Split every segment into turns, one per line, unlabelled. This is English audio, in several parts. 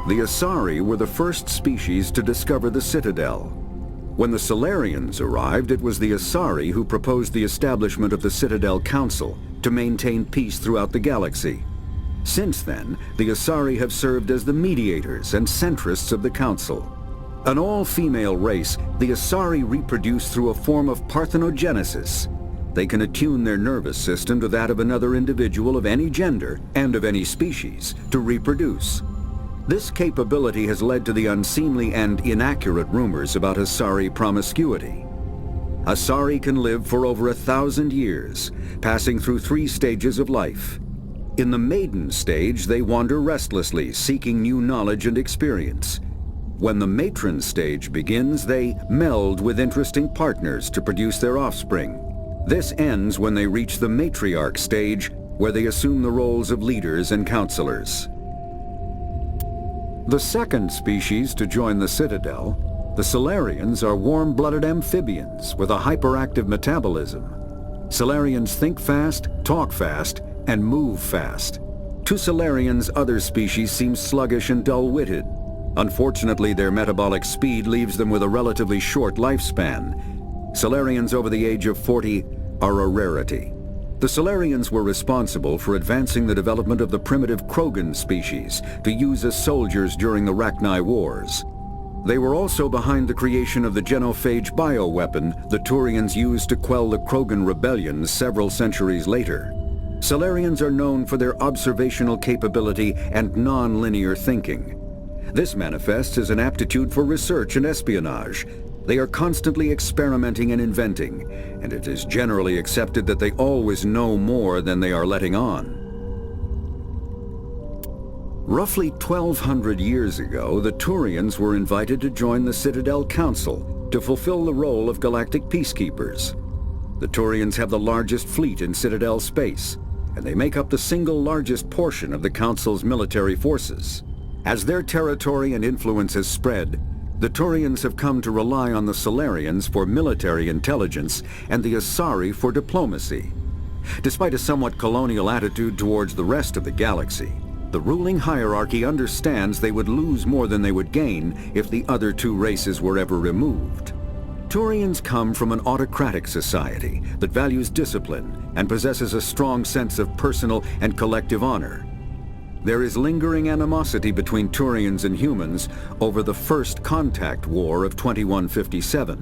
The Asari were the first species to discover the Citadel. When the Solarians arrived, it was the Asari who proposed the establishment of the Citadel Council to maintain peace throughout the galaxy. Since then, the Asari have served as the mediators and centrists of the Council. An all-female race, the Asari reproduce through a form of parthenogenesis. They can attune their nervous system to that of another individual of any gender and of any species to reproduce. This capability has led to the unseemly and inaccurate rumors about Asari promiscuity. Asari can live for over 1,000 years, passing through 3 stages of life. In the maiden stage, they wander restlessly, seeking new knowledge and experience. When the matron stage begins, they meld with interesting partners to produce their offspring. This ends when they reach the matriarch stage, where they assume the roles of leaders and counselors. The second species to join the Citadel, the Solarians, are warm-blooded amphibians with a hyperactive metabolism. Solarians think fast, talk fast, and move fast. To Solarians, other species seem sluggish and dull-witted. Unfortunately, their metabolic speed leaves them with a relatively short lifespan. Solarians over the age of 40 are a rarity. The Solarians were responsible for advancing the development of the primitive Krogan species to use as soldiers during the Rachni Wars. They were also behind the creation of the genophage bioweapon the Turians used to quell the Krogan rebellion several centuries later. Solarians are known for their observational capability and non-linear thinking. This manifests as an aptitude for research and espionage. They are constantly experimenting and inventing, and it is generally accepted that they always know more than they are letting on. Roughly 1,200 years ago, the Turians were invited to join the Citadel Council to fulfill the role of galactic peacekeepers. The Turians have the largest fleet in Citadel space, and they make up the single largest portion of the Council's military forces. As their territory and influence has spread, the Turians have come to rely on the Solarians for military intelligence and the Asari for diplomacy. Despite a somewhat colonial attitude towards the rest of the galaxy, the ruling hierarchy understands they would lose more than they would gain if the other 2 races were ever removed. Turians come from an autocratic society that values discipline and possesses a strong sense of personal and collective honor. There is lingering animosity between Turians and humans over the First Contact War of 2157,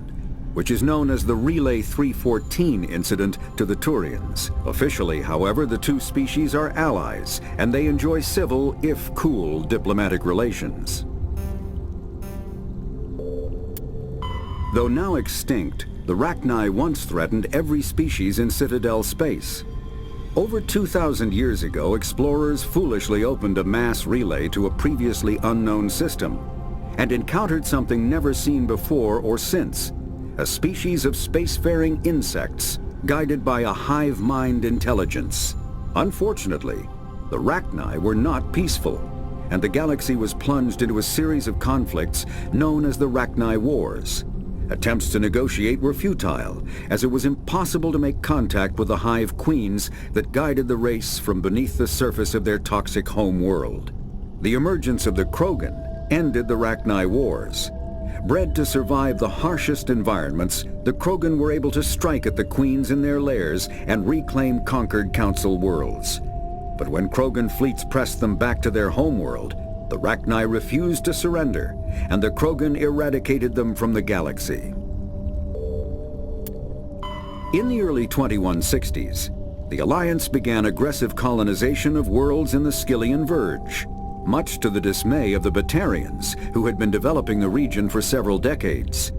which is known as the Relay 314 incident to the Turians. Officially, however, the 2 species are allies, and they enjoy civil, if cool, diplomatic relations. Though now extinct, the Rachni once threatened every species in Citadel space. Over 2,000 years ago, explorers foolishly opened a mass relay to a previously unknown system and encountered something never seen before or since, a species of spacefaring insects guided by a hive mind intelligence. Unfortunately, the Rachni were not peaceful, and the galaxy was plunged into a series of conflicts known as the Rachni Wars. Attempts to negotiate were futile, as it was impossible to make contact with the hive queens that guided the race from beneath the surface of their toxic home world. The emergence of the Krogan ended the Rachni Wars. Bred to survive the harshest environments, the Krogan were able to strike at the queens in their lairs and reclaim conquered Council worlds. But when Krogan fleets pressed them back to their homeworld, the Rachni refused to surrender, and the Krogan eradicated them from the galaxy. In the early 2160s, the Alliance began aggressive colonization of worlds in the Skyllian Verge, much to the dismay of the Batarians, who had been developing the region for several decades.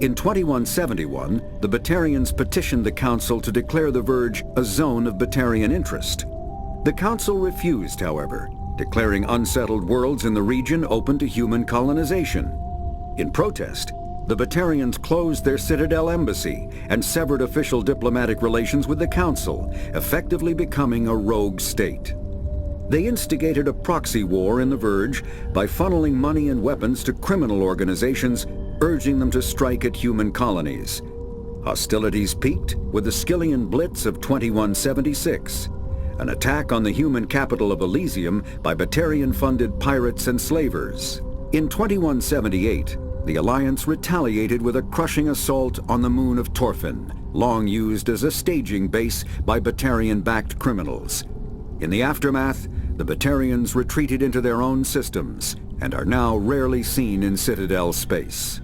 In 2171, the Batarians petitioned the Council to declare the Verge a zone of Batarian interest. The Council refused, however, declaring unsettled worlds in the region open to human colonization. In protest, the Batarians closed their Citadel embassy and severed official diplomatic relations with the Council, effectively becoming a rogue state. They instigated a proxy war in the Verge by funneling money and weapons to criminal organizations, urging them to strike at human colonies. Hostilities peaked with the Skyllian Blitz of 2176. an attack on the human capital of Elysium by Batarian-funded pirates and slavers. In 2178, the Alliance retaliated with a crushing assault on the moon of Torfin, long used as a staging base by Batarian-backed criminals. In the aftermath, the Batarians retreated into their own systems and are now rarely seen in Citadel space.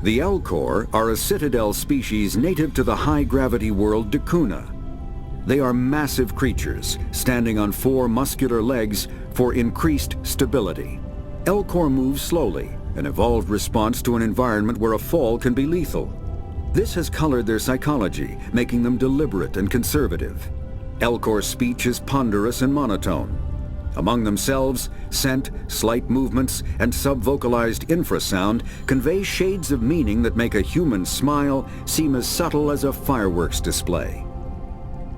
The Elcor are a Citadel species native to the high-gravity world Dakuna. They are massive creatures, standing on 4 muscular legs for increased stability. Elcor move slowly, an evolved response to an environment where a fall can be lethal. This has colored their psychology, making them deliberate and conservative. Elcor speech is ponderous and monotone. Among themselves, scent, slight movements, and sub-vocalized infrasound convey shades of meaning that make a human smile seem as subtle as a fireworks display.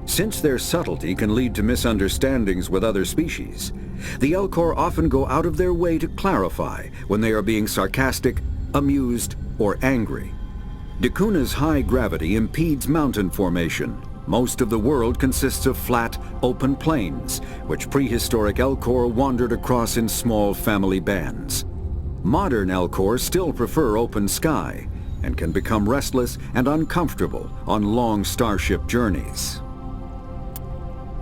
Since their subtlety can lead to misunderstandings with other species, the Elcor often go out of their way to clarify when they are being sarcastic, amused, or angry. Dakuna's high gravity impedes mountain formation. Most of the world consists of flat, open plains, which prehistoric Elcor wandered across in small family bands. Modern Elcor still prefer open sky, and can become restless and uncomfortable on long starship journeys.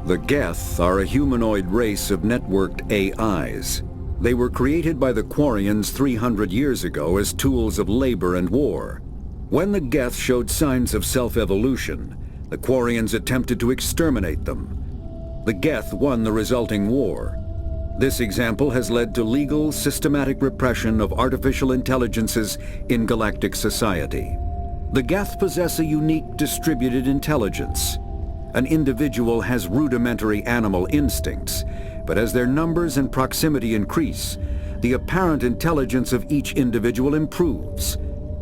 The Geth are a humanoid race of networked AIs. They were created by the Quarians 300 years ago as tools of labor and war. When the Geth showed signs of self-evolution, the Quarians attempted to exterminate them. The Geth won the resulting war. This example has led to legal, systematic repression of artificial intelligences in galactic society. The Geth possess a unique distributed intelligence. An individual has rudimentary animal instincts, but as their numbers and proximity increase, the apparent intelligence of each individual improves.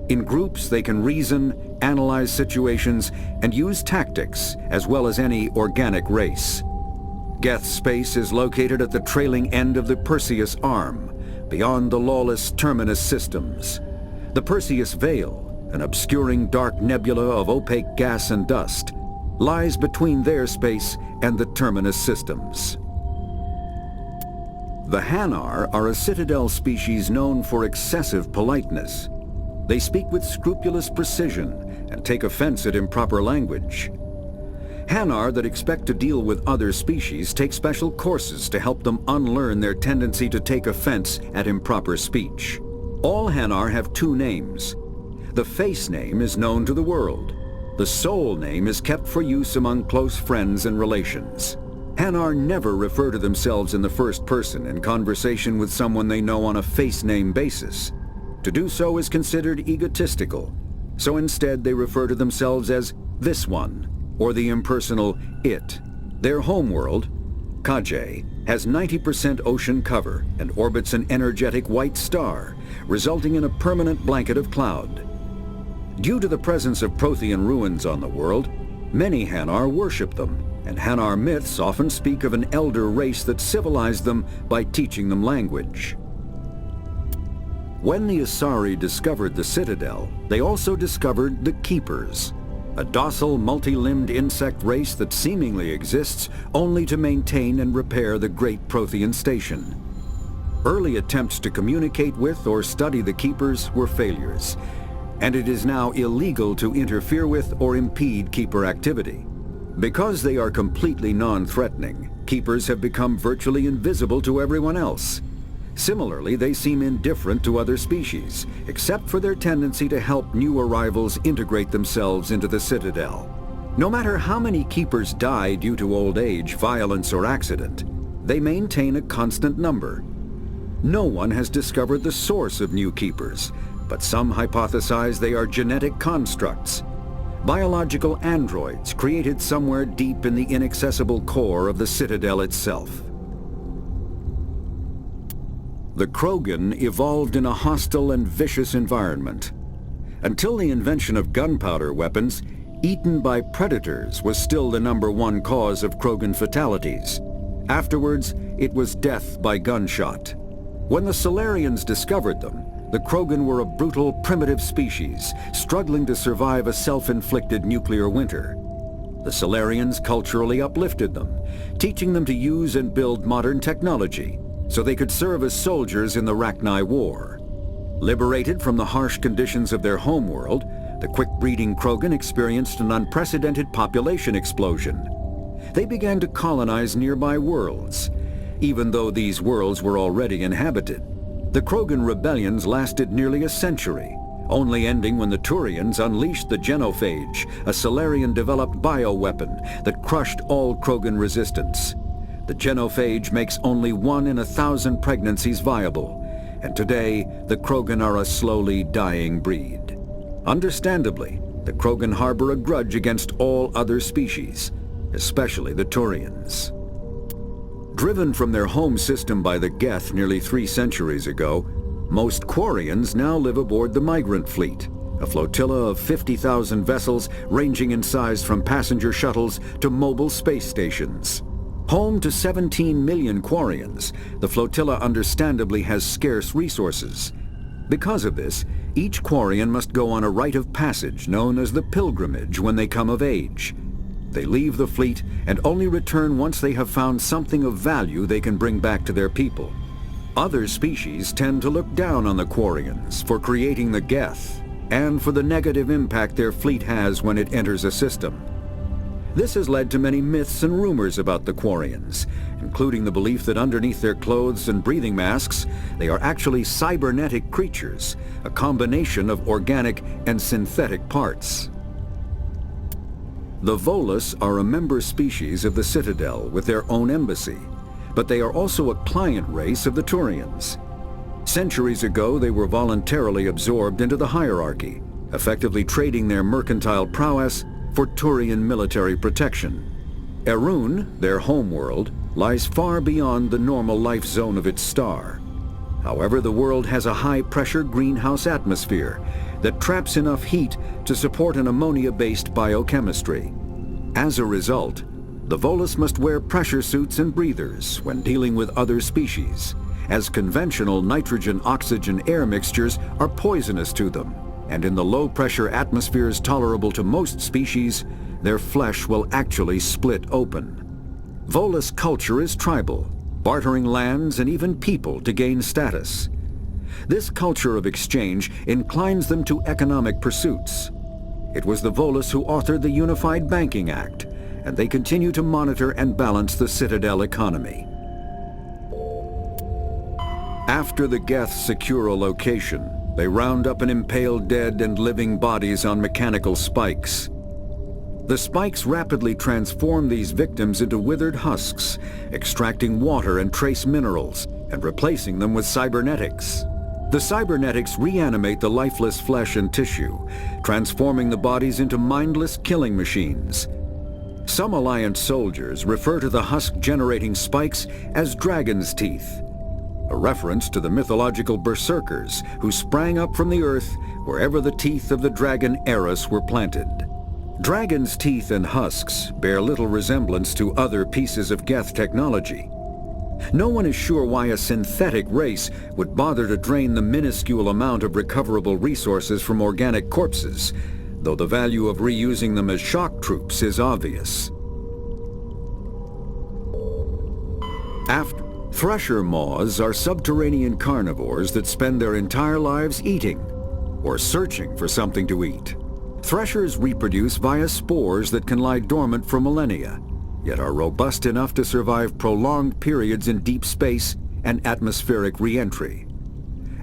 In groups, they can reason, analyze situations, and use tactics as well as any organic race. Geth space is located at the trailing end of the Perseus Arm, beyond the lawless Terminus systems. The Perseus Veil, an obscuring dark nebula of opaque gas and dust, lies between their space and the Terminus systems. The Hanar are a Citadel species known for excessive politeness. They speak with scrupulous precision and take offense at improper language. Hanar that expect to deal with other species take special courses to help them unlearn their tendency to take offense at improper speech. All Hanar have 2 names. The face name is known to the world. The soul name is kept for use among close friends and relations. Hanar never refer to themselves in the first person in conversation with someone they know on a face name basis. To do so is considered egotistical, so instead they refer to themselves as this one, or the impersonal it. Their homeworld, Kajay, has 90% ocean cover and orbits an energetic white star, resulting in a permanent blanket of cloud. Due to the presence of Prothean ruins on the world, many Hanar worship them, and Hanar myths often speak of an elder race that civilized them by teaching them language. When the Asari discovered the Citadel, they also discovered the Keepers, a docile, multi-limbed insect race that seemingly exists only to maintain and repair the Great Prothean Station. Early attempts to communicate with or study the Keepers were failures, and it is now illegal to interfere with or impede Keeper activity. Because they are completely non-threatening, Keepers have become virtually invisible to everyone else. Similarly, they seem indifferent to other species, except for their tendency to help new arrivals integrate themselves into the Citadel. No matter how many Keepers die due to old age, violence, or accident, they maintain a constant number. No one has discovered the source of new Keepers, but some hypothesize they are genetic constructs, biological androids created somewhere deep in the inaccessible core of the Citadel itself. The Krogan evolved in a hostile and vicious environment. Until the invention of gunpowder weapons, eaten by predators was still the #1 cause of Krogan fatalities. Afterwards, it was death by gunshot. When the Solarians discovered them, the Krogan were a brutal, primitive species, struggling to survive a self-inflicted nuclear winter. The Solarians culturally uplifted them, teaching them to use and build modern technology so they could serve as soldiers in the Rachni War. Liberated from the harsh conditions of their homeworld, the quick-breeding Krogan experienced an unprecedented population explosion. They began to colonize nearby worlds. Even though these worlds were already inhabited, the Krogan rebellions lasted nearly a century, only ending when the Turians unleashed the genophage, a Solarian-developed bioweapon that crushed all Krogan resistance. The genophage makes only 1 in 1,000 pregnancies viable, and today the Krogan are a slowly dying breed. Understandably, the Krogan harbor a grudge against all other species, especially the Turians. Driven from their home system by the Geth nearly 3 centuries ago, most Quarians now live aboard the Migrant Fleet, a flotilla of 50,000 vessels ranging in size from passenger shuttles to mobile space stations. Home to 17 million Quarians, the flotilla understandably has scarce resources. Because of this, each Quarian must go on a rite of passage known as the pilgrimage when they come of age. They leave the fleet and only return once they have found something of value they can bring back to their people. Other species tend to look down on the Quarians for creating the Geth and for the negative impact their fleet has when it enters a system. This has led to many myths and rumors about the Quarians, including the belief that underneath their clothes and breathing masks, they are actually cybernetic creatures, a combination of organic and synthetic parts. The Volus are a member species of the Citadel with their own embassy, but they are also a client race of the Turians. Centuries ago, they were voluntarily absorbed into the hierarchy, effectively trading their mercantile prowess for Turian military protection. Erun, their homeworld, lies far beyond the normal life zone of its star. However, the world has a high-pressure greenhouse atmosphere that traps enough heat to support an ammonia-based biochemistry. As a result, the Volus must wear pressure suits and breathers when dealing with other species, as conventional nitrogen-oxygen air mixtures are poisonous to them, and in the low-pressure atmospheres tolerable to most species, their flesh will actually split open. Volus culture is tribal, bartering lands and even people to gain status. This culture of exchange inclines them to economic pursuits. It was the Volus who authored the Unified Banking Act, and they continue to monitor and balance the Citadel economy. After the Geth secure a location, they round up and impale dead and living bodies on mechanical spikes. The spikes rapidly transform these victims into withered husks, extracting water and trace minerals, and replacing them with cybernetics. The cybernetics reanimate the lifeless flesh and tissue, transforming the bodies into mindless killing machines. Some Alliance soldiers refer to the husk-generating spikes as dragon's teeth, a reference to the mythological berserkers who sprang up from the earth wherever the teeth of the dragon Eris were planted. Dragon's teeth and husks bear little resemblance to other pieces of Geth technology. No one is sure why a synthetic race would bother to drain the minuscule amount of recoverable resources from organic corpses, though the value of reusing them as shock troops is obvious. Thresher maws are subterranean carnivores that spend their entire lives eating or searching for something to eat. Threshers reproduce via spores that can lie dormant for millennia, yet are robust enough to survive prolonged periods in deep space and atmospheric re-entry.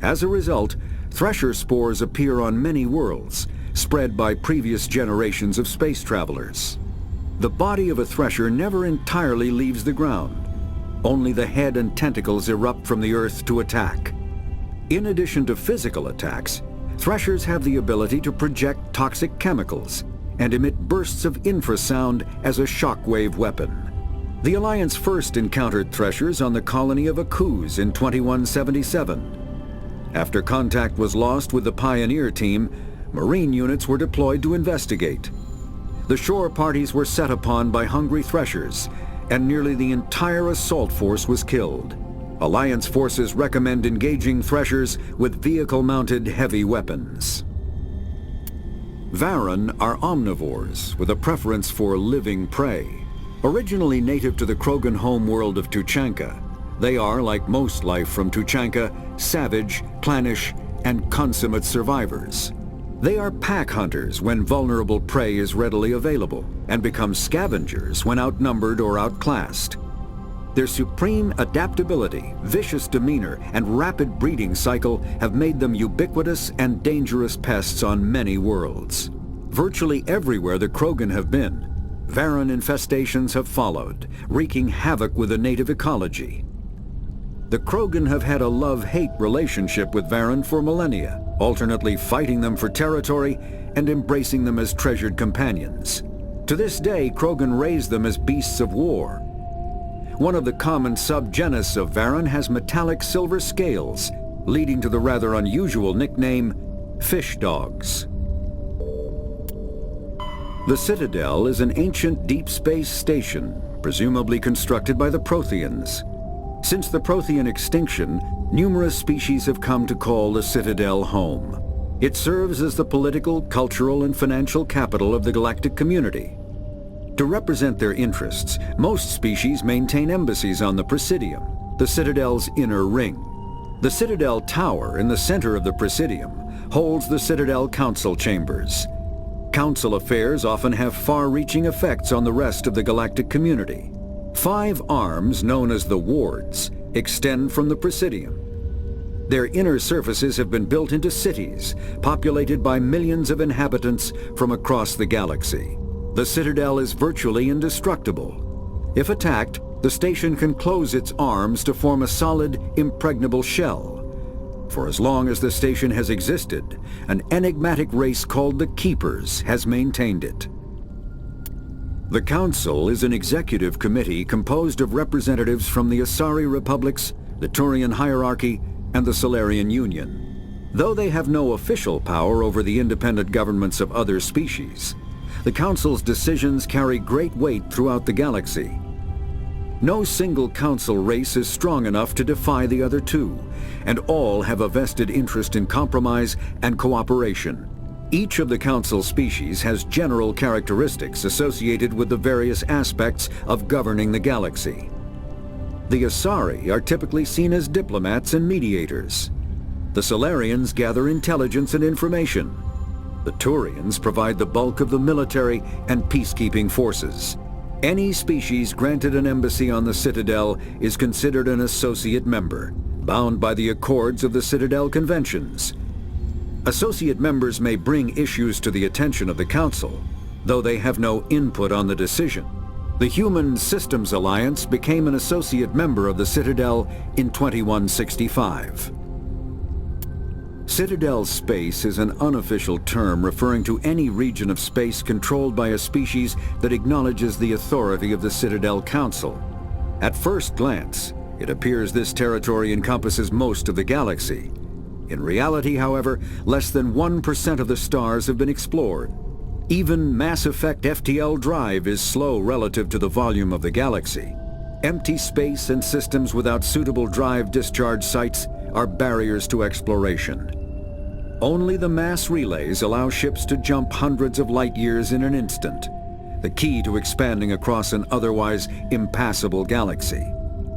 As a result, thresher spores appear on many worlds, spread by previous generations of space travelers. The body of a thresher never entirely leaves the ground. Only the head and tentacles erupt from the earth to attack. In addition to physical attacks, threshers have the ability to project toxic chemicals and emit bursts of infrasound as a shockwave weapon. The Alliance first encountered threshers on the colony of Akuz in 2177. After contact was lost with the Pioneer team, Marine units were deployed to investigate. The shore parties were set upon by hungry threshers, and nearly the entire assault force was killed. Alliance forces recommend engaging threshers with vehicle-mounted heavy weapons. Varan are omnivores with a preference for living prey. Originally native to the Krogan homeworld of Tuchanka, they are, like most life from Tuchanka, savage, clannish, and consummate survivors. They are pack hunters when vulnerable prey is readily available, and become scavengers when outnumbered or outclassed. Their supreme adaptability, vicious demeanor, and rapid breeding cycle have made them ubiquitous and dangerous pests on many worlds. Virtually everywhere the Krogan have been, Varan infestations have followed, wreaking havoc with the native ecology. The Krogan have had a love-hate relationship with Varan for millennia, alternately fighting them for territory and embracing them as treasured companions. To this day, Krogan raise them as beasts of war. One of the common subgenus of Varan has metallic silver scales, leading to the rather unusual nickname, fish dogs. The Citadel is an ancient deep space station, presumably constructed by the Protheans. Since the Prothean extinction, numerous species have come to call the Citadel home. It serves as the political, cultural, and financial capital of the galactic community. To represent their interests, most species maintain embassies on the Presidium, the Citadel's inner ring. The Citadel Tower in the center of the Presidium holds the Citadel Council chambers. Council affairs often have far-reaching effects on the rest of the galactic community. 5 arms, known as the wards, extend from the Presidium. Their inner surfaces have been built into cities, populated by millions of inhabitants from across the galaxy. The Citadel is virtually indestructible. If attacked, the station can close its arms to form a solid, impregnable shell. For as long as the station has existed, an enigmatic race called the Keepers has maintained it. The Council is an executive committee composed of representatives from the Asari Republics, the Turian Hierarchy, and the Solarian Union. Though they have no official power over the independent governments of other species, the Council's decisions carry great weight throughout the galaxy. No single Council race is strong enough to defy the other two, and all have a vested interest in compromise and cooperation. Each of the Council species has general characteristics associated with the various aspects of governing the galaxy. The Asari are typically seen as diplomats and mediators. The Solarians gather intelligence and information. The Turians provide the bulk of the military and peacekeeping forces. Any species granted an embassy on the Citadel is considered an associate member, bound by the accords of the Citadel Conventions. Associate members may bring issues to the attention of the Council, though they have no input on the decision. The Human Systems Alliance became an associate member of the Citadel in 2165. Citadel space is an unofficial term referring to any region of space controlled by a species that acknowledges the authority of the Citadel Council. At first glance, it appears this territory encompasses most of the galaxy. In reality, however, less than 1% of the stars have been explored. Even mass effect FTL drive is slow relative to the volume of the galaxy. Empty space and systems without suitable drive discharge sites are barriers to exploration. Only the mass relays allow ships to jump hundreds of light years in an instant, the key to expanding across an otherwise impassable galaxy.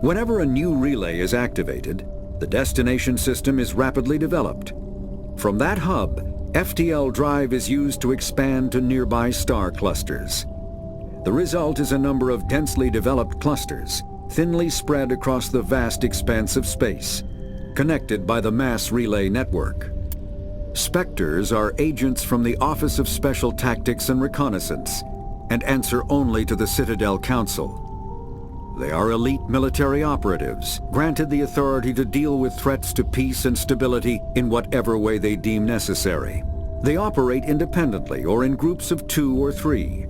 Whenever a new relay is activated, the destination system is rapidly developed. From that hub, FTL drive is used to expand to nearby star clusters. The result is a number of densely developed clusters, thinly spread across the vast expanse of space, connected by the mass relay network. Spectres are agents from the Office of Special Tactics and Reconnaissance, and answer only to the Citadel Council. They are elite military operatives, granted the authority to deal with threats to peace and stability in whatever way they deem necessary. They operate independently or in groups of 2 or 3.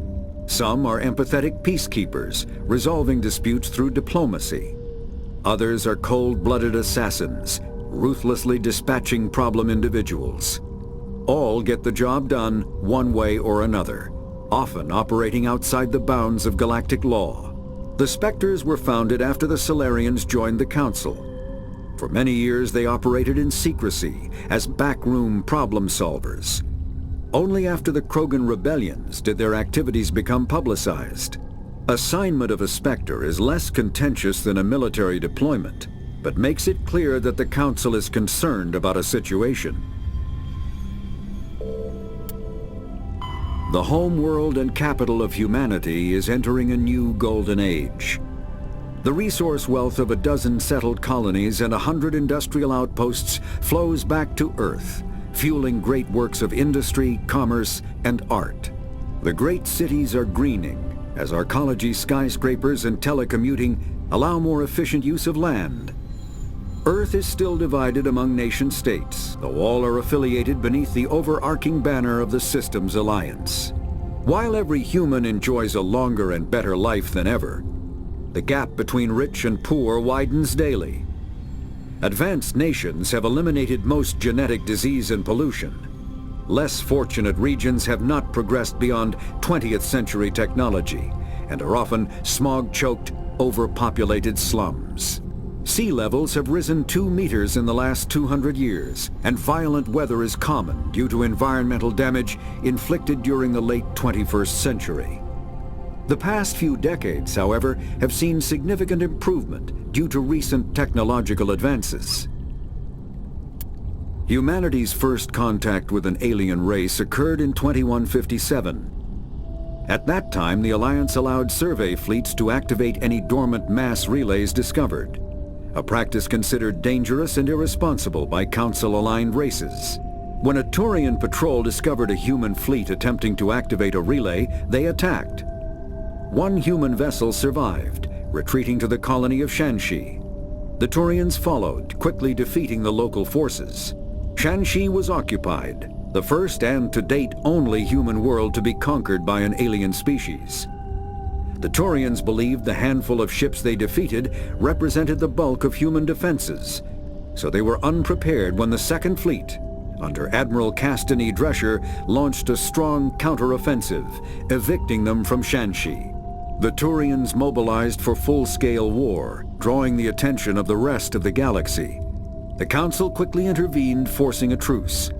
Some are empathetic peacekeepers, resolving disputes through diplomacy. Others are cold-blooded assassins, ruthlessly dispatching problem individuals. All get the job done one way or another, often operating outside the bounds of galactic law. The Spectres were founded after the Solarians joined the Council. For many years they operated in secrecy as backroom problem solvers. Only after the Krogan rebellions did their activities become publicized. Assignment of a Spectre is less contentious than a military deployment, but makes it clear that the Council is concerned about a situation. The home world and capital of humanity is entering a new golden age. The resource wealth of a dozen settled colonies and 100 industrial outposts flows back to Earth, fueling great works of industry, commerce, and art. The great cities are greening as arcology, skyscrapers, and telecommuting allow more efficient use of land. Earth is still divided among nation-states, though all are affiliated beneath the overarching banner of the Systems Alliance. While every human enjoys a longer and better life than ever, the gap between rich and poor widens daily. Advanced nations have eliminated most genetic disease and pollution. Less fortunate regions have not progressed beyond 20th century technology and are often smog-choked, overpopulated slums. Sea levels have risen 2 meters in the last 200 years, and violent weather is common due to environmental damage inflicted during the late 21st century. The past few decades, however, have seen significant improvement due to recent technological advances. Humanity's first contact with an alien race occurred in 2157. At that time, the Alliance allowed survey fleets to activate any dormant mass relays discovered, a practice considered dangerous and irresponsible by Council-aligned races. When a Turian patrol discovered a human fleet attempting to activate a relay, they attacked. One human vessel survived, retreating to the colony of Shanxi. The Turians followed, quickly defeating the local forces. Shanxi was occupied, the first and to date only human world to be conquered by an alien species. The Turians believed the handful of ships they defeated represented the bulk of human defenses, so they were unprepared when the Second Fleet, under Admiral Castany Drescher, launched a strong counteroffensive, evicting them from Shanxi. The Turians mobilized for full-scale war, drawing the attention of the rest of the galaxy. The Council quickly intervened, forcing a truce.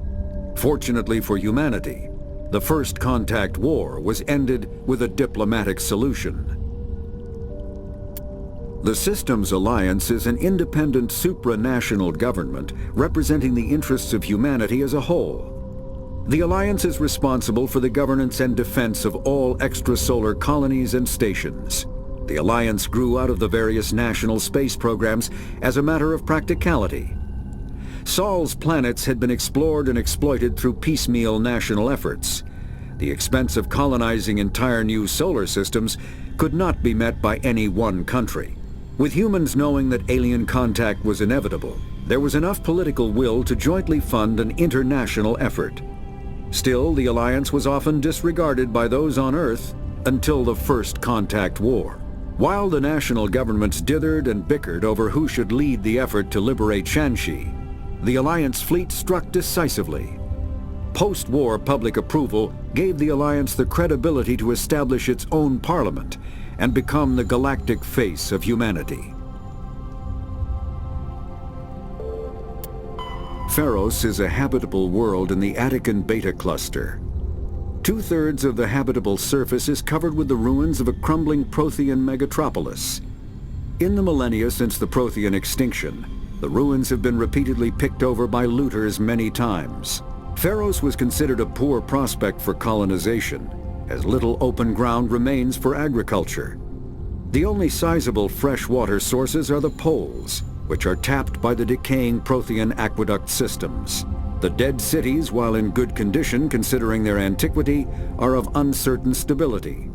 Fortunately for humanity, the First Contact War was ended with a diplomatic solution. The Systems Alliance is an independent supranational government representing the interests of humanity as a whole. The Alliance is responsible for the governance and defense of all extrasolar colonies and stations. The Alliance grew out of the various national space programs as a matter of practicality. Sol's planets had been explored and exploited through piecemeal national efforts. The expense of colonizing entire new solar systems could not be met by any one country. With humans knowing that alien contact was inevitable, there was enough political will to jointly fund an international effort. Still, the Alliance was often disregarded by those on Earth until the First Contact War. While the national governments dithered and bickered over who should lead the effort to liberate Shanxi, the Alliance fleet struck decisively. Post-war public approval gave the Alliance the credibility to establish its own parliament and become the galactic face of humanity. Pharos is a habitable world in the Attican Beta Cluster. 2/3 of the habitable surface is covered with the ruins of a crumbling Prothean megatropolis. In the millennia since the Prothean extinction, the ruins have been repeatedly picked over by looters many times. Pharos was considered a poor prospect for colonization, as little open ground remains for agriculture. The only sizable freshwater sources are the poles, which are tapped by the decaying Prothean aqueduct systems. The dead cities, while in good condition considering their antiquity, are of uncertain stability.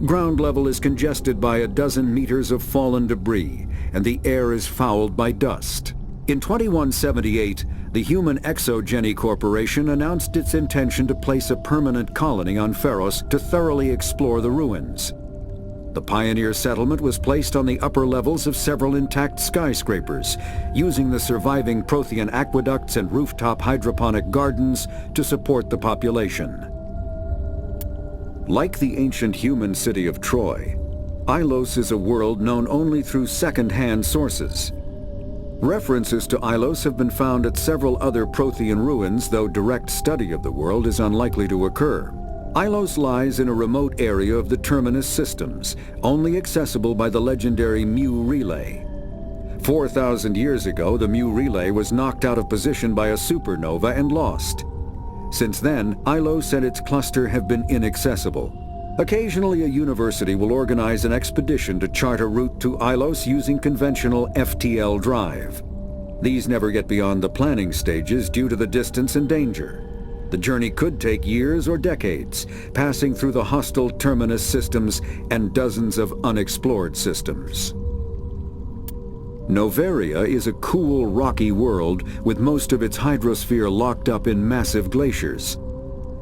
Ground level is congested by a dozen meters of fallen debris, and the air is fouled by dust. In 2178, the Human Exogeny Corporation announced its intention to place a permanent colony on Pharos to thoroughly explore the ruins. The pioneer settlement was placed on the upper levels of several intact skyscrapers, using the surviving Prothean aqueducts and rooftop hydroponic gardens to support the population. Like the ancient human city of Troy, Ilos is a world known only through second-hand sources. References to Ilos have been found at several other Prothean ruins, though direct study of the world is unlikely to occur. Ilos lies in a remote area of the Terminus systems, only accessible by the legendary Mu Relay. 4,000 years ago, the Mu Relay was knocked out of position by a supernova and lost. Since then, Ilos and its cluster have been inaccessible. Occasionally, a university will organize an expedition to chart a route to Ilos using conventional FTL drive. These never get beyond the planning stages due to the distance and danger. The journey could take years or decades, passing through the hostile Terminus systems and dozens of unexplored systems. Noveria is a cool, rocky world with most of its hydrosphere locked up in massive glaciers.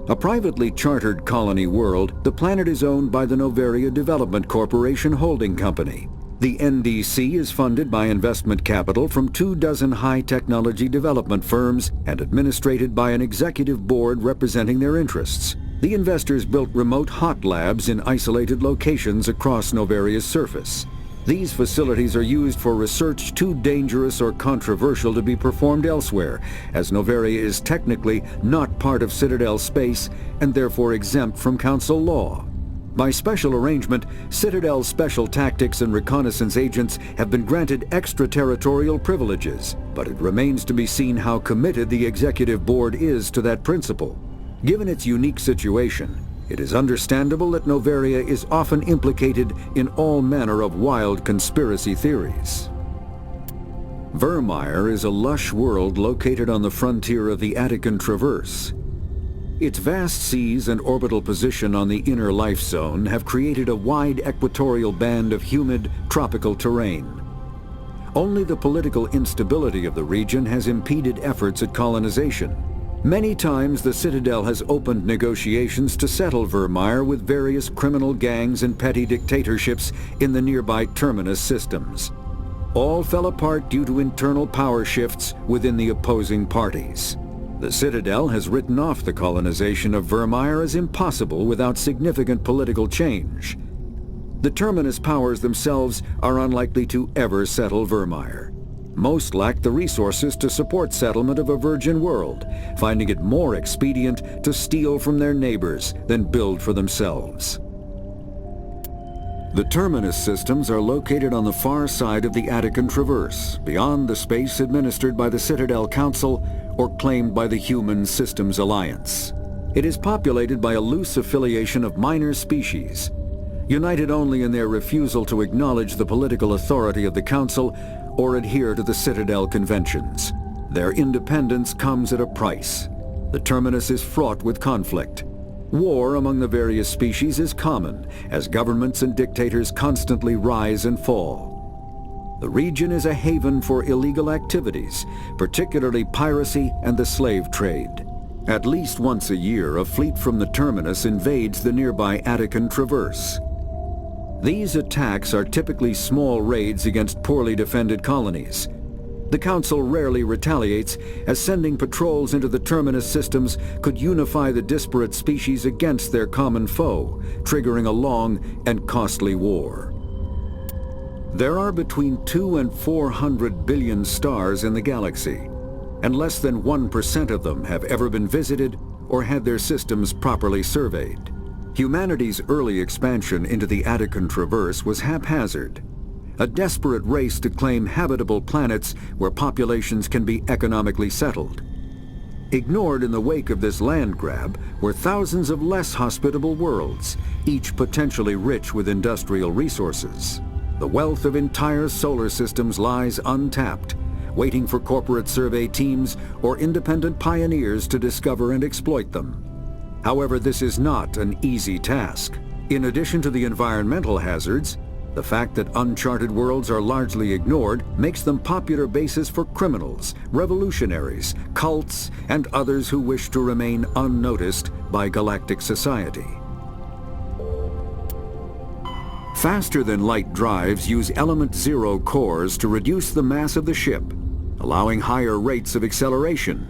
A privately chartered colony world, the planet is owned by the Noveria Development Corporation Holding Company. The NDC is funded by investment capital from 24 high-technology development firms and administrated by an executive board representing their interests. The investors built remote hot labs in isolated locations across Noveria's surface. These facilities are used for research too dangerous or controversial to be performed elsewhere, as Noveria is technically not part of Citadel space and therefore exempt from Council law. By special arrangement, Citadel's special tactics and reconnaissance agents have been granted extraterritorial privileges, but it remains to be seen how committed the executive board is to that principle. Given its unique situation, it is understandable that Noveria is often implicated in all manner of wild conspiracy theories. Vermeer is a lush world located on the frontier of the Attican Traverse. Its vast seas and orbital position on the inner life zone have created a wide equatorial band of humid, tropical terrain. Only the political instability of the region has impeded efforts at colonization. Many times the Citadel has opened negotiations to settle Vermeer with various criminal gangs and petty dictatorships in the nearby Terminus systems. All fell apart due to internal power shifts within the opposing parties. The Citadel has written off the colonization of Vermeer as impossible without significant political change. The Terminus powers themselves are unlikely to ever settle Vermeer. Most lack the resources to support settlement of a virgin world, finding it more expedient to steal from their neighbors than build for themselves. The Terminus systems are located on the far side of the Attican Traverse, beyond the space administered by the Citadel Council or claimed by the Human Systems Alliance. It is populated by a loose affiliation of minor species, united only in their refusal to acknowledge the political authority of the Council or adhere to the Citadel conventions. Their independence comes at a price. The Terminus is fraught with conflict. War among the various species is common, as governments and dictators constantly rise and fall. The region is a haven for illegal activities, particularly piracy and the slave trade. At least once a year, a fleet from the Terminus invades the nearby Attican Traverse. These attacks are typically small raids against poorly defended colonies. The Council rarely retaliates, as sending patrols into the Terminus systems could unify the disparate species against their common foe, triggering a long and costly war. There are between 200 and 400 billion stars in the galaxy, and less than 1% of them have ever been visited or had their systems properly surveyed. Humanity's early expansion into the Attican Traverse was haphazard, a desperate race to claim habitable planets where populations can be economically settled. Ignored in the wake of this land grab were thousands of less hospitable worlds, each potentially rich with industrial resources. The wealth of entire solar systems lies untapped, waiting for corporate survey teams or independent pioneers to discover and exploit them. However, this is not an easy task. In addition to the environmental hazards, the fact that uncharted worlds are largely ignored makes them popular bases for criminals, revolutionaries, cults, and others who wish to remain unnoticed by galactic society. Faster-than-light drives use element zero cores to reduce the mass of the ship, allowing higher rates of acceleration.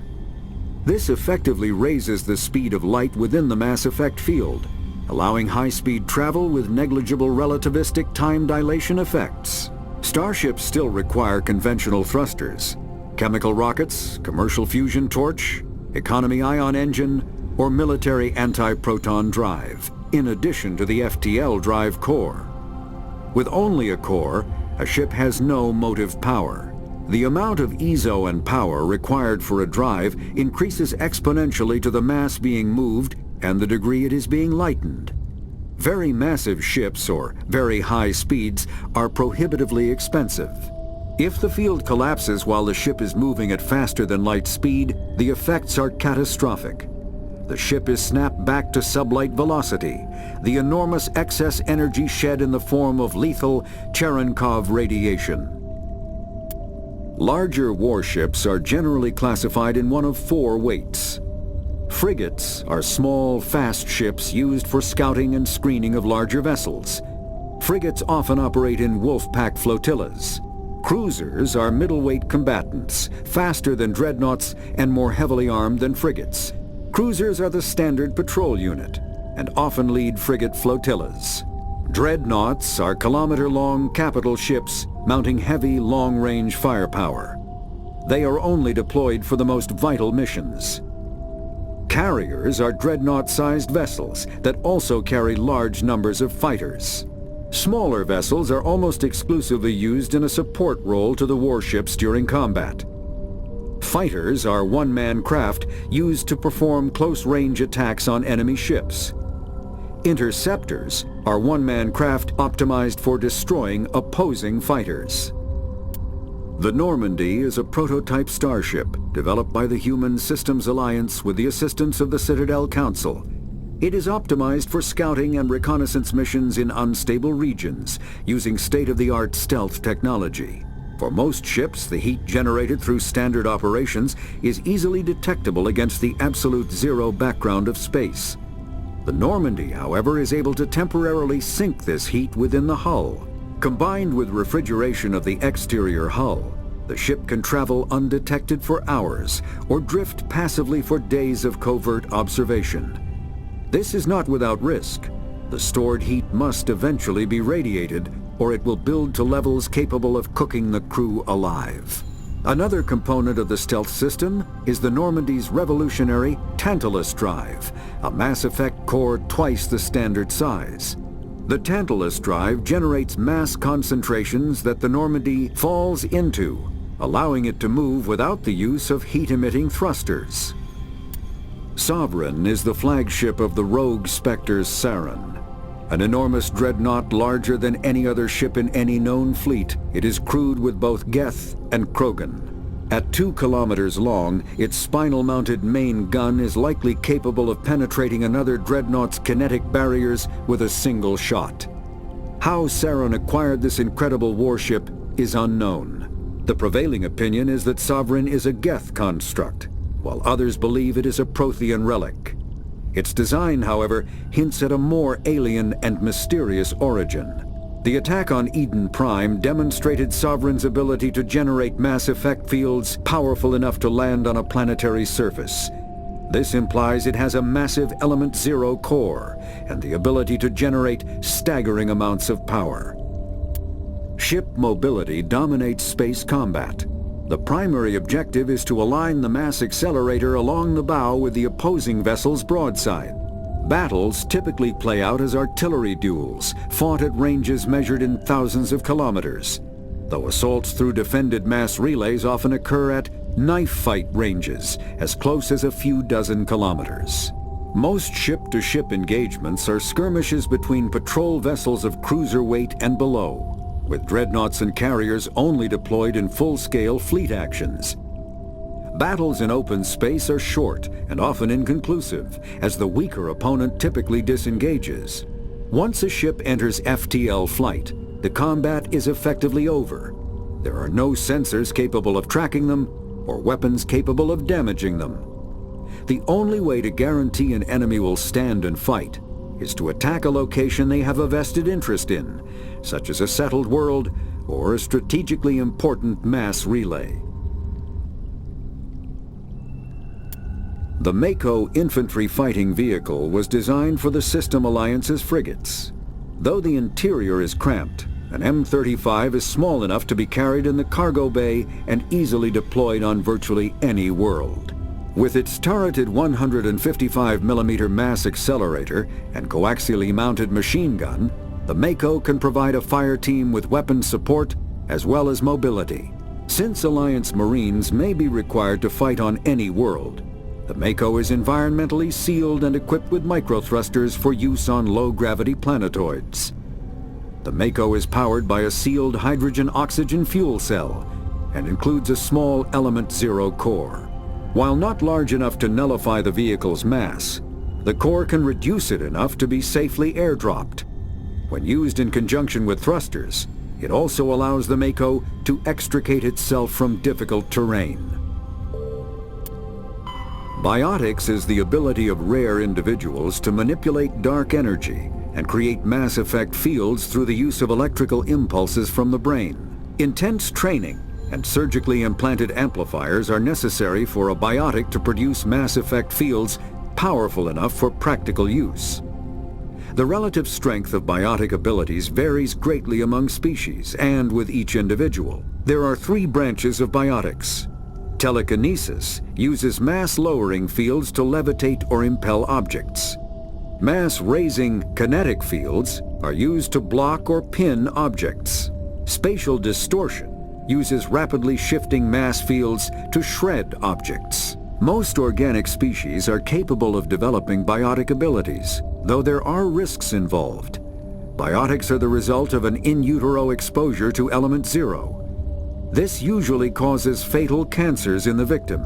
This effectively raises the speed of light within the mass effect field, allowing high-speed travel with negligible relativistic time dilation effects. Starships still require conventional thrusters, chemical rockets, commercial fusion torch, economy ion engine, or military anti-proton drive, in addition to the FTL drive core. With only a core, a ship has no motive power. The amount of ESO and power required for a drive increases exponentially to the mass being moved and the degree it is being lightened. Very massive ships, or very high speeds, are prohibitively expensive. If the field collapses while the ship is moving at faster than light speed, the effects are catastrophic. The ship is snapped back to sublight velocity, the enormous excess energy shed in the form of lethal Cherenkov radiation. Larger warships are generally classified in one of 4 weights. Frigates are small, fast ships used for scouting and screening of larger vessels. Frigates often operate in wolf-pack flotillas. Cruisers are middleweight combatants, faster than dreadnoughts and more heavily armed than frigates. Cruisers are the standard patrol unit and often lead frigate flotillas. Dreadnoughts are kilometer-long capital ships mounting heavy, long-range firepower. They are only deployed for the most vital missions. Carriers are dreadnought-sized vessels that also carry large numbers of fighters. Smaller vessels are almost exclusively used in a support role to the warships during combat. Fighters are one-man craft used to perform close-range attacks on enemy ships. Interceptors are one-man craft optimized for destroying opposing fighters. The Normandy is a prototype starship developed by the Human Systems Alliance with the assistance of the Citadel Council. It is optimized for scouting and reconnaissance missions in unstable regions using state-of-the-art stealth technology. For most ships, the heat generated through standard operations is easily detectable against the absolute zero background of space. The Normandy, however, is able to temporarily sink this heat within the hull. Combined with refrigeration of the exterior hull, the ship can travel undetected for hours or drift passively for days of covert observation. This is not without risk. The stored heat must eventually be radiated, or it will build to levels capable of cooking the crew alive. Another component of the stealth system is the Normandy's revolutionary Tantalus drive, a mass effect core twice the standard size. The Tantalus drive generates mass concentrations that the Normandy falls into, allowing it to move without the use of heat-emitting thrusters. Sovereign is the flagship of the rogue Spectre's Sarin. An enormous dreadnought larger than any other ship in any known fleet, it is crewed with both Geth and Krogan. At 2 kilometers long, its spinal-mounted main gun is likely capable of penetrating another dreadnought's kinetic barriers with a single shot. How Sarin acquired this incredible warship is unknown. The prevailing opinion is that Sovereign is a Geth construct, while others believe it is a Prothean relic. Its design, however, hints at a more alien and mysterious origin. The attack on Eden Prime demonstrated Sovereign's ability to generate mass effect fields powerful enough to land on a planetary surface. This implies it has a massive Element Zero core and the ability to generate staggering amounts of power. Ship mobility dominates space combat. The primary objective is to align the mass accelerator along the bow with the opposing vessel's broadside. Battles typically play out as artillery duels, fought at ranges measured in thousands of kilometers, though assaults through defended mass relays often occur at knife fight ranges, as close as a few dozen kilometers. Most ship-to-ship engagements are skirmishes between patrol vessels of cruiser weight and below, with dreadnoughts and carriers only deployed in full-scale fleet actions. Battles in open space are short and often inconclusive, as the weaker opponent typically disengages. Once a ship enters FTL flight, the combat is effectively over. There are no sensors capable of tracking them or weapons capable of damaging them. The only way to guarantee an enemy will stand and fight is to attack a location they have a vested interest in, such as a settled world or a strategically important mass relay. The Mako infantry fighting vehicle was designed for the System Alliance's frigates. Though the interior is cramped An M35 is small enough to be carried in the cargo bay and easily deployed on virtually any world. With its turreted 155mm mass accelerator and coaxially mounted machine gun, the Mako can provide a fire team with weapon support as well as mobility. Since Alliance Marines may be required to fight on any world, the Mako is environmentally sealed and equipped with microthrusters for use on low-gravity planetoids. The Mako is powered by a sealed hydrogen-oxygen fuel cell and includes a small Element 0 core. While not large enough to nullify the vehicle's mass, the core can reduce it enough to be safely airdropped. When used in conjunction with thrusters, it also allows the Mako to extricate itself from difficult terrain. Biotics is the ability of rare individuals to manipulate dark energy and create mass effect fields through the use of electrical impulses from the brain. Intense training and surgically implanted amplifiers are necessary for a biotic to produce mass effect fields powerful enough for practical use. The relative strength of biotic abilities varies greatly among species and with each individual. There are 3 branches of biotics. Telekinesis uses mass-lowering fields to levitate or impel objects. Mass-raising kinetic fields are used to block or pin objects. Spatial distortion uses rapidly shifting mass fields to shred objects. Most organic species are capable of developing biotic abilities, though there are risks involved. Biotics are the result of an in utero exposure to Element 0. This usually causes fatal cancers in the victim,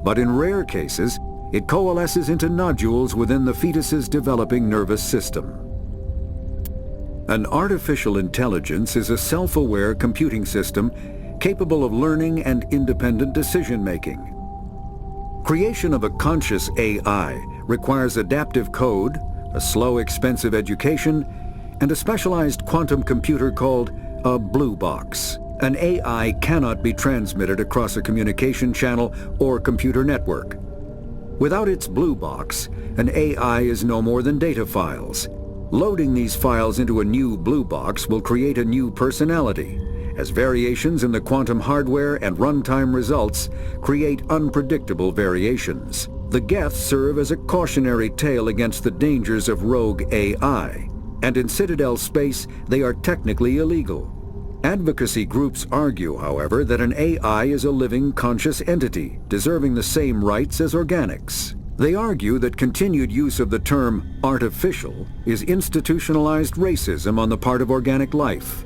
but in rare cases, it coalesces into nodules within the fetus's developing nervous system. An artificial intelligence is a self-aware computing system capable of learning and independent decision-making. Creation of a conscious AI requires adaptive code, a slow, expensive education, and a specialized quantum computer called a blue box. An AI cannot be transmitted across a communication channel or computer network. Without its blue box, an AI is no more than data files. Loading these files into a new blue box will create a new personality, as variations in the quantum hardware and runtime results create unpredictable variations. The Geths serve as a cautionary tale against the dangers of rogue AI, and in Citadel space they are technically illegal. Advocacy groups argue, however, that an AI is a living, conscious entity, deserving the same rights as organics. They argue that continued use of the term artificial is institutionalized racism on the part of organic life.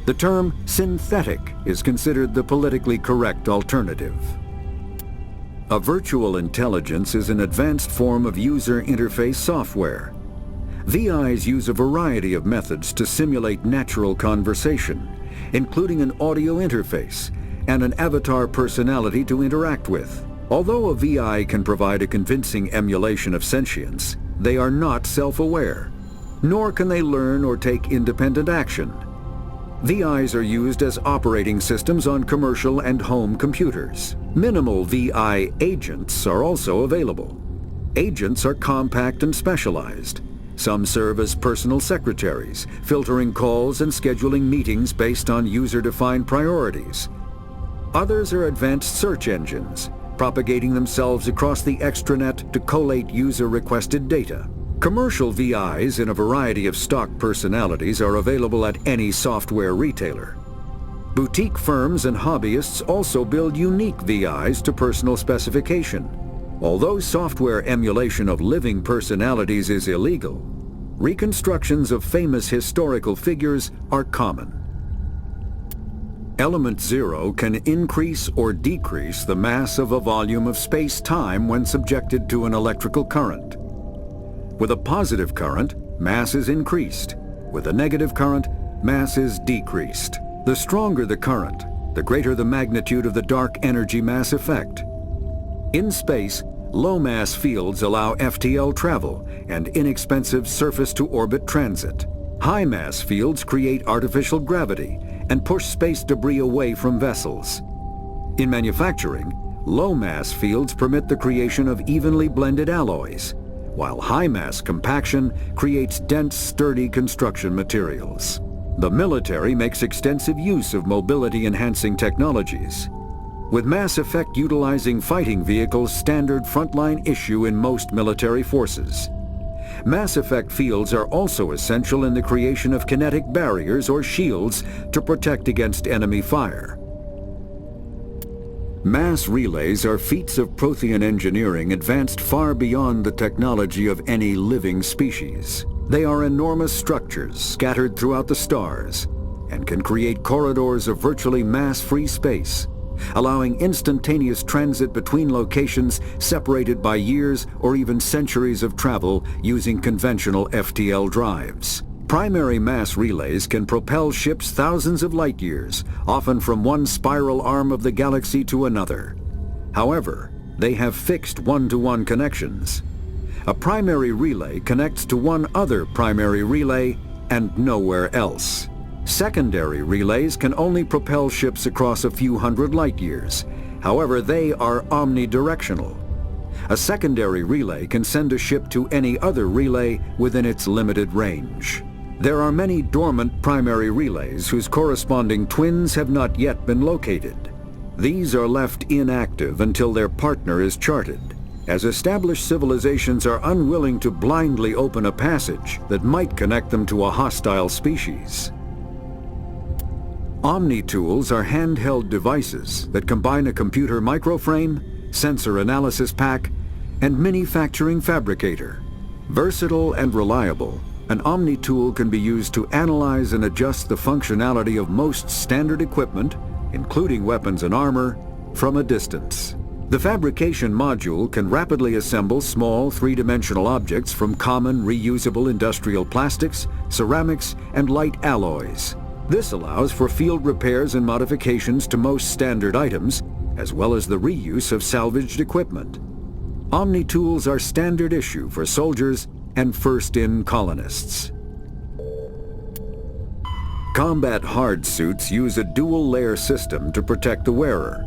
The term synthetic is considered the politically correct alternative. A virtual intelligence is an advanced form of user interface software. VIs use a variety of methods to simulate natural conversation, including an audio interface and an avatar personality to interact with. Although a VI can provide a convincing emulation of sentience, they are not self-aware, nor can they learn or take independent action. VIs are used as operating systems on commercial and home computers. Minimal VI agents are also available. Agents are compact and specialized. Some serve as personal secretaries, filtering calls and scheduling meetings based on user-defined priorities. Others are advanced search engines, propagating themselves across the extranet to collate user-requested data. Commercial VIs in a variety of stock personalities are available at any software retailer. Boutique firms and hobbyists also build unique VIs to personal specification. Although software emulation of living personalities is illegal, reconstructions of famous historical figures are common. Element 0 can increase or decrease the mass of a volume of space-time when subjected to an electrical current. With a positive current, mass is increased. With a negative current, mass is decreased. The stronger the current, the greater the magnitude of the dark energy mass effect. In space, low-mass fields allow FTL travel and inexpensive surface-to-orbit transit. High-mass fields create artificial gravity and push space debris away from vessels. In manufacturing, low-mass fields permit the creation of evenly blended alloys, while high-mass compaction creates dense, sturdy construction materials. The military makes extensive use of mobility-enhancing technologies, with Mass Effect utilizing fighting vehicles standard frontline issue in most military forces. Mass Effect fields are also essential in the creation of kinetic barriers or shields to protect against enemy fire. Mass relays are feats of Prothean engineering advanced far beyond the technology of any living species. They are enormous structures scattered throughout the stars and can create corridors of virtually mass-free space, allowing instantaneous transit between locations separated by years or even centuries of travel using conventional FTL drives. Primary mass relays can propel ships thousands of light years, often from one spiral arm of the galaxy to another. However, they have fixed one-to-one connections. A primary relay connects to one other primary relay and nowhere else. Secondary relays can only propel ships across a few hundred light years. However, they are omnidirectional. A secondary relay can send a ship to any other relay within its limited range. There are many dormant primary relays whose corresponding twins have not yet been located. These are left inactive until their partner is charted, as established civilizations are unwilling to blindly open a passage that might connect them to a hostile species. Omni-tools are handheld devices that combine a computer microframe, sensor analysis pack, and manufacturing fabricator. Versatile and reliable, an Omni-tool can be used to analyze and adjust the functionality of most standard equipment, including weapons and armor, from a distance. The fabrication module can rapidly assemble small three-dimensional objects from common reusable industrial plastics, ceramics, and light alloys. This allows for field repairs and modifications to most standard items, as well as the reuse of salvaged equipment. Omni-tools are standard issue for soldiers and first-in colonists. Combat hard suits use a dual-layer system to protect the wearer.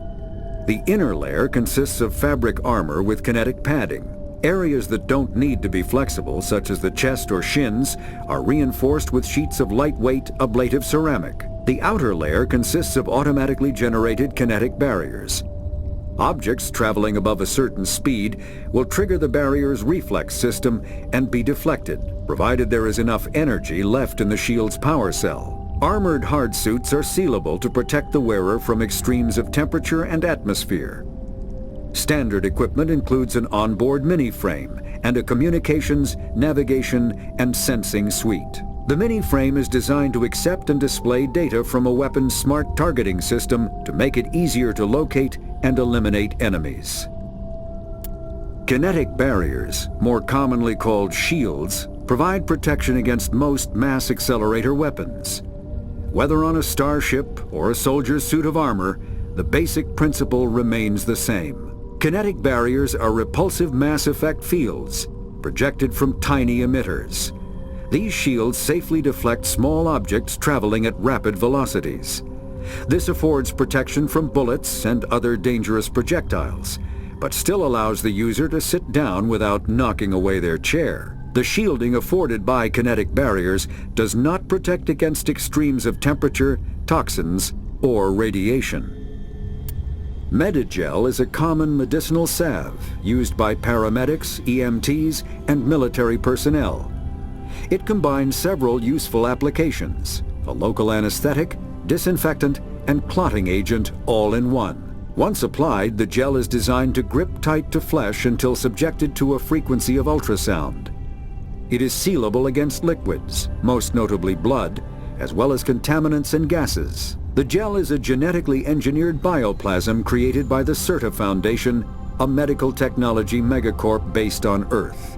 The inner layer consists of fabric armor with kinetic padding. Areas that don't need to be flexible, such as the chest or shins, are reinforced with sheets of lightweight, ablative ceramic. The outer layer consists of automatically generated kinetic barriers. Objects traveling above a certain speed will trigger the barrier's reflex system and be deflected, provided there is enough energy left in the shield's power cell. Armored hardsuits are sealable to protect the wearer from extremes of temperature and atmosphere. Standard equipment includes an onboard mini-frame and a communications, navigation, and sensing suite. The mini-frame is designed to accept and display data from a weapon's smart targeting system to make it easier to locate and eliminate enemies. Kinetic barriers, more commonly called shields, provide protection against most mass accelerator weapons. Whether on a starship or a soldier's suit of armor, the basic principle remains the same. Kinetic barriers are repulsive mass effect fields, projected from tiny emitters. These shields safely deflect small objects traveling at rapid velocities. This affords protection from bullets and other dangerous projectiles, but still allows the user to sit down without knocking away their chair. The shielding afforded by kinetic barriers does not protect against extremes of temperature, toxins, or radiation. Medigel is a common medicinal salve used by paramedics, EMTs, and military personnel. It combines several useful applications: a local anesthetic, disinfectant, and clotting agent all in one. Once applied, the gel is designed to grip tight to flesh until subjected to a frequency of ultrasound. It is sealable against liquids, most notably blood, as well as contaminants and gases. The gel is a genetically engineered bioplasm created by the CERTA Foundation, a medical technology megacorp based on Earth.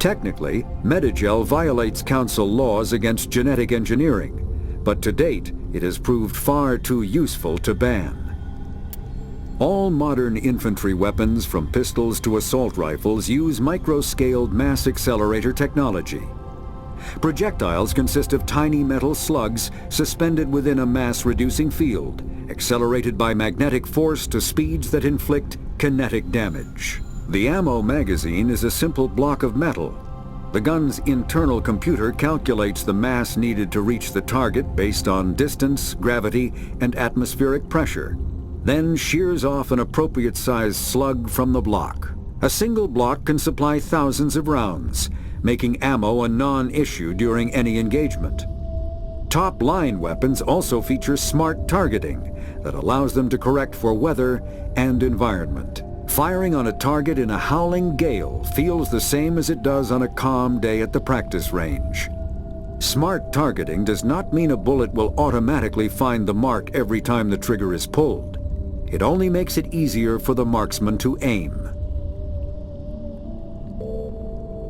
Technically, Medigel violates Council laws against genetic engineering, but to date, it has proved far too useful to ban. All modern infantry weapons, from pistols to assault rifles, use micro-scaled mass accelerator technology. Projectiles consist of tiny metal slugs suspended within a mass-reducing field, accelerated by magnetic force to speeds that inflict kinetic damage. The ammo magazine is a simple block of metal. The gun's internal computer calculates the mass needed to reach the target based on distance, gravity, and atmospheric pressure, then shears off an appropriate-sized slug from the block. A single block can supply thousands of rounds, making ammo a non-issue during any engagement. Top-line weapons also feature smart targeting that allows them to correct for weather and environment. Firing on a target in a howling gale feels the same as it does on a calm day at the practice range. Smart targeting does not mean a bullet will automatically find the mark every time the trigger is pulled. It only makes it easier for the marksman to aim.